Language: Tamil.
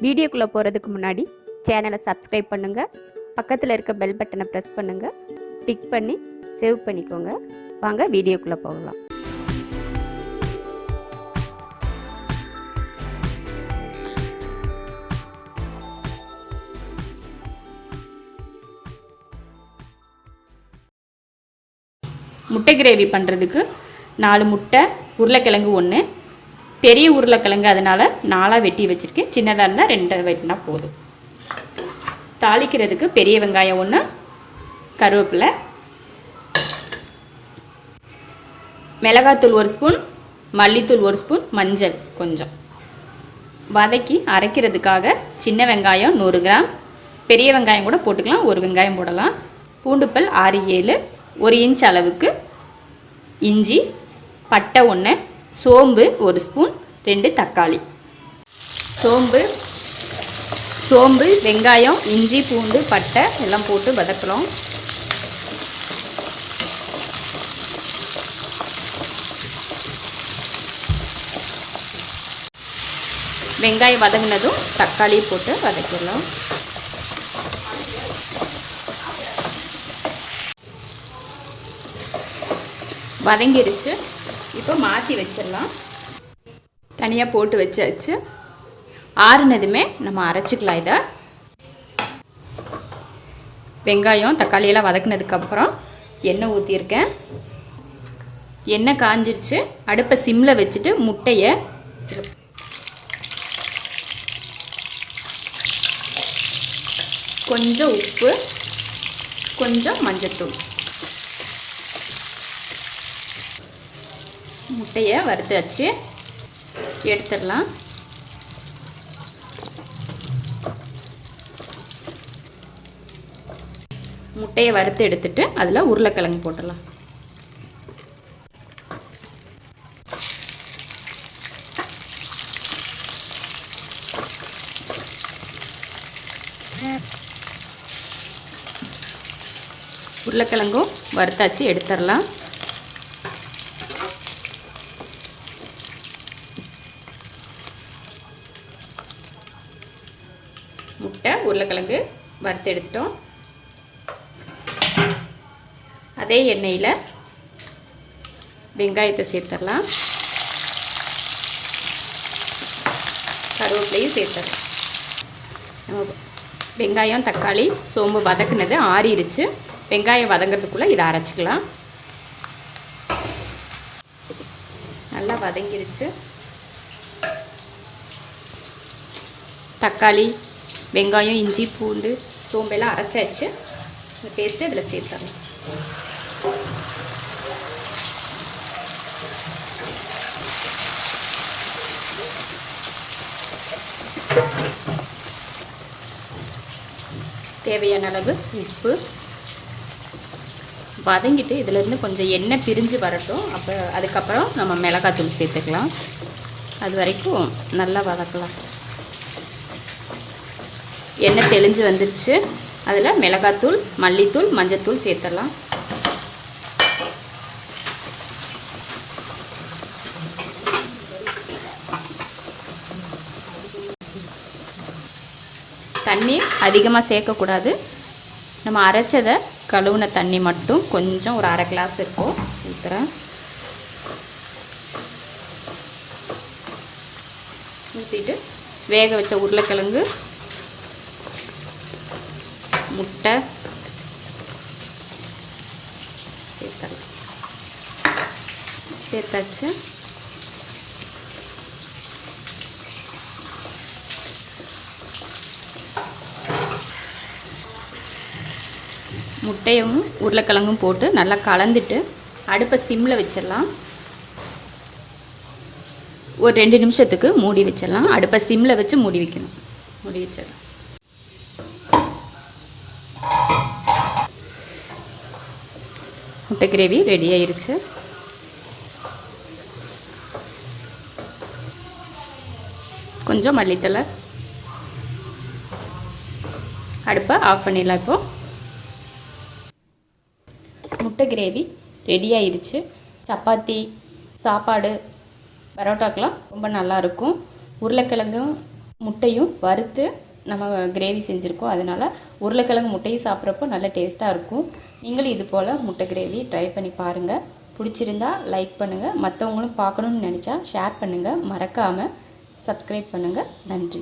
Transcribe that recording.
வீடியோக்குள்ளே போகிறதுக்கு முன்னாடி சேனலை சப்ஸ்கிரைப் பண்ணுங்கள், பக்கத்தில் இருக்க பெல் பட்டனை ப்ரெஸ் பண்ணுங்கள், டிக் பண்ணி சேவ் பண்ணிக்கோங்க. வாங்க வீடியோக்குள்ளே போகலாம். முட்டை கிரேவி பண்ணுறதுக்கு 4 முட்டை, உருளைக்கிழங்கு 1, பெரிய உருளைக்கிழங்கு அதனால் 4 வெட்டி வச்சுருக்கேன். சின்னதாக இருந்தால் 2 வெட்டினா போதும். தாளிக்கிறதுக்கு பெரிய வெங்காயம் 1, கருவேப்பிலை, மிளகாத்தூள் 1 ஸ்பூன், மல்லித்தூள் 1 ஸ்பூன், மஞ்சள் கொஞ்சம். வதக்கி அரைக்கிறதுக்காக சின்ன வெங்காயம் 100 கிராம், பெரிய வெங்காயம் கூட போட்டுக்கலாம், 1 வெங்காயம் போடலாம். பூண்டுப்பல் 6-7, 1 இன்ச் அளவுக்கு இஞ்சி, பட்டை 1, சோம்பு 1 ஸ்பூன், 2 தக்காளி. சோம்பு, வெங்காயம், இஞ்சி, பூண்டு, பட்டை எல்லாம் போட்டு வதக்கலாம். வெங்காயம் வதங்கினதும் தக்காளி போட்டு வதக்கிடலாம். வதங்கிடுச்சு. இப்போ மாற்றி வச்சிடலாம். தனியாக போட்டு வச்சாச்சு. ஆறுனதுமே நம்ம அரைச்சிக்கலாம். இதை வெங்காயம் தக்காளியெல்லாம் வதக்கினதுக்கப்புறம் எண்ணெய் ஊற்றியிருக்கேன். எண்ணெய் காஞ்சிருச்சு. அடுப்பை சிம்மில் வச்சுட்டு முட்டையை கொஞ்சம் உப்பு, கொஞ்சம் மஞ்சத்தூள், முட்டையை வறுத்து வச்சு எடுத்துடலாம். முட்டையை வறுத்து எடுத்துட்டு அதில் உருளைக்கிழங்கு போட்டுடலாம். உருளைக்கிழங்கும் வறுத்தாச்சு எடுத்துடலாம். முட்டை, உருளைக்கிழங்கு வறுத்து எடுத்துட்டோம். அதே எண்ணெயில் வெங்காயத்தை சேர்த்துடலாம், கருவேப்பிலையும் சேர்த்துடலாம். வெங்காயம் தக்காளி சோம்பு வதக்குனது ஆறிடுச்சு. வெங்காயம் வதங்கிறதுக்குள்ளே இதை அரைச்சிக்கலாம். நல்லா வதங்கிடுச்சு. தக்காளி, வெங்காயம், இஞ்சி, பூண்டு, சோம்பெல்லாம் அரைச்சாச்சு. இந்த பேஸ்ட்டு இதில் சேர்த்துடலாம். தேவையான அளவு உப்பு. வதங்கிட்டு இதிலேருந்து கொஞ்சம் எண்ணெய் பிரிஞ்சு வரட்டும். அதுக்கப்புறம் நம்ம மிளகாத்தூள் சேர்த்துக்கலாம். அது வரைக்கும் நல்லா வதக்கலாம். எண்ணெய் தெளிஞ்சு வந்துருச்சு. அதில் மிளகாத்தூள், மல்லித்தூள், மஞ்சத்தூள் சேர்த்துடலாம். தண்ணி அதிகமாக சேர்க்கக்கூடாது. நம்ம அரைச்சதை கழுவுன தண்ணி மட்டும் கொஞ்சம் ஒரு அரை கிளாஸ் இருக்கும் ஊற்றுறேன். ஊற்றிட்டு வேக வச்ச உருளைக்கிழங்கு, முட்டை சேர்த்தாச்சு. முட்டையும் உருளைக்கிழங்கும் போட்டு நல்லா கலந்துட்டு அடுப்பை சிம்மில் வச்சிடலாம். ஒரு 2 நிமிஷத்துக்கு மூடி வச்சிடலாம். அடுப்பை சிம்மில் வச்சு மூடி வைக்கணும். மூடி வச்சிடலாம். முட்டை கிரேவி ரெடி ஆயிருச்சு. கொஞ்சம் மல்லித்தலை. அடுப்பை ஆஃப் பண்ணிடலாம். இப்போது முட்டை கிரேவி ரெடி ஆயிடுச்சு. சப்பாத்தி, சாப்பாடு, பரோட்டாக்கெலாம் ரொம்ப நல்லாயிருக்கும். உருளைக்கிழங்கும் முட்டையும் வறுத்து நம்ம கிரேவி செஞ்சுருக்கோம். அதனால் உருளைக்கிழங்கு முட்டையும் சாப்பிட்றப்போ நல்ல டேஸ்ட்டாக இருக்கும். நீங்களும் இது போல் முட்டை கிரேவி ட்ரை பண்ணி பாருங்கள். பிடிச்சிருந்தா லைக் பண்ணுங்கள். மற்றவங்களும் பார்க்கணுன்னு நினச்சா ஷேர் பண்ணுங்கள். மறக்காமல் சப்ஸ்கிரைப் பண்ணுங்கள். நன்றி.